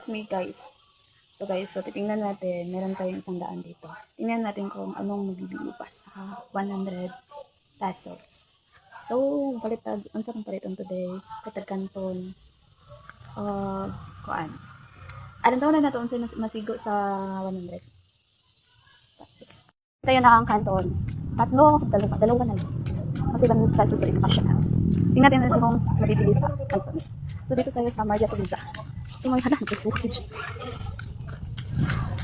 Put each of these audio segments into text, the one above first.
Me guys. So titingnan natin, meron tayong 100 dito. Tingnan natin kung anong magiging pa sa 100 pesos. So, balitag, ang sarang palitan today, katag kanton, kuan. Anong taon na natin sa masigo sa 100? Ito yun na ang kanton. Dalawa na lang. Kasi 100 pesos rin pa siya. Tingnan natin kung mabibili sa kanton. So, dito tayo sa Maria Teresa. So, may halang gusto ko dyan.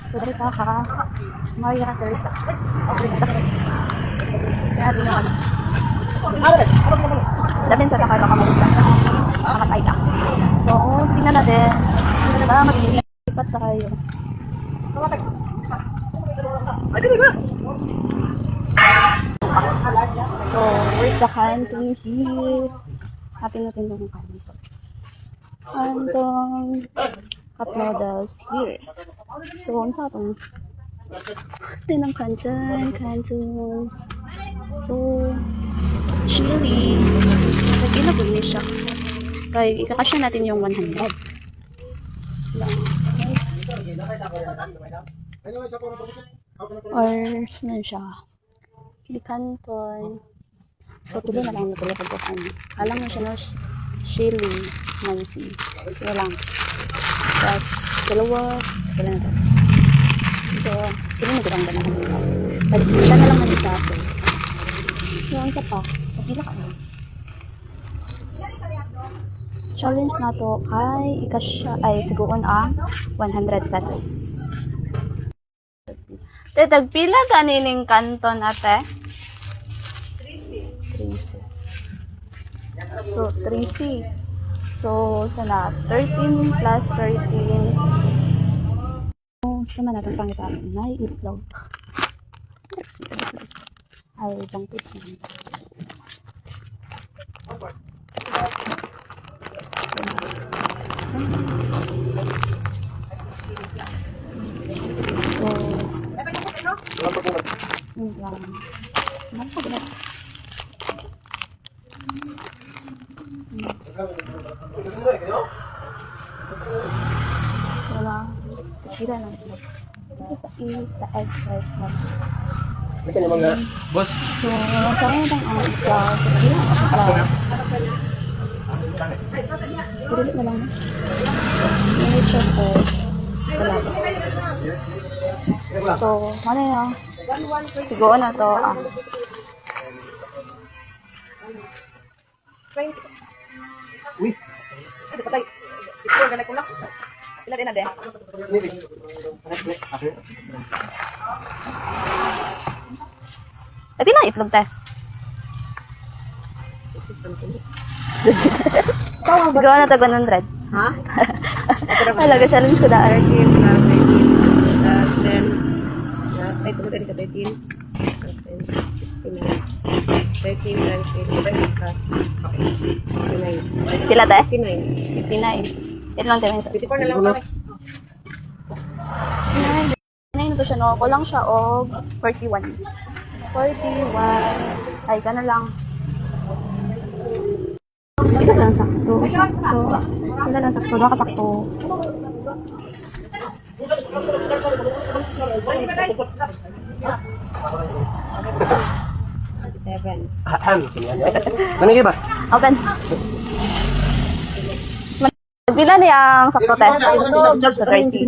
So, dito ka Maria Teresa. Kaya din naman. Labin sa takay baka malita. Makatay ka. So, tingnan natin. Baka maglilipat tayo. So, where's the canton here? Happy natin yung canton. Canton cup noodles here. So, ano sa itong tinang kanton. So, chili. Nagkina po niya siya. Kaya ikakasya natin yung 100. Or, saan siya? Canton. So, tuloy na lang natuloy ko bukan. Alam mo siya na chili, Nancy. Ito lang. Tapos, dalawa. Sige lang ito. So, hindi na gawang ganahan nila. Siya na lang ang isa. So, yung isa pa. Pagkila ka lang. Challenge na to kay ikasya ay siguon ang 100 pesos. Te, tagpila ganining kanton ate? 3C. So, 3C. So, sana 13 plus 13. Sama natin pangitaan na itlog. Ay, ibang tips na. So, kira lang sila. Ito sa egg fried one. Kasi naman nga, boss. So, kaya bang ang ikaw? Kaya ang ikaw? Pilit na lang. May check ko sa laban. So, ano yun? Siguro na to. Uy! Ano patay? Ito, ganay ko lang. Ilan din na din? Tapi na itlog tayo. Siguro na to 100. Ha? Talaga challenge ko na 13 plus 18 plus 10. Ay, tumatay ka 13. Plus 10. 13 times 8 plus 59. Pila tayo? 59. 59. Ito lang tayo. 54 na lang kami. 59 to siya, no? Kulang siya o 41. 41. Ay, gano'n lang. Ito lang sakto. Ito lang sakto. Baka sakto. Ano ba? Open. Pila niya ang sakto tayo? Sa 30.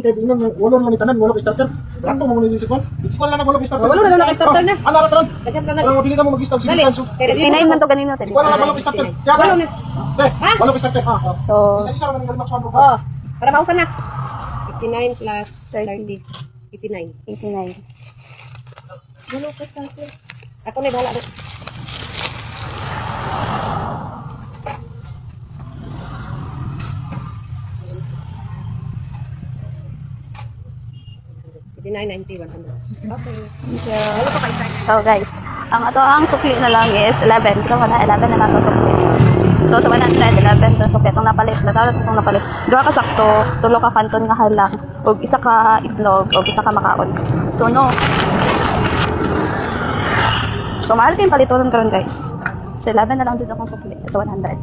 Wala naman itanan, wala ka starter. Kanto mo muna yung sikon. Sikon lang na wala ka starter. Wala na lang starter na. Ano ron? Daghan ka na. Wala mo dili na mo mag-start Dali. silikon. 59 man to ganino. Wala na wala ka starter. Kaya wala na. Wala ka starter. So, Isa-isa naman yung max 1 Oh, para mausan na. 59 plus 30. 89. 89. Wala ka starter. Ako na bahala na. Okay. So guys, ang ato ang sukli na lang is 11. So wala 11 na lang to sukli. So sa 100 11 to sukli itong napalit. Natawag itong napalit. Duha ka sakto, tulo ka kanton nga halang, ug isa ka itlog, ug isa ka makaon. So no. So mahal kayong palituran karon guys. So 11 na lang dito akong sukli sa 100.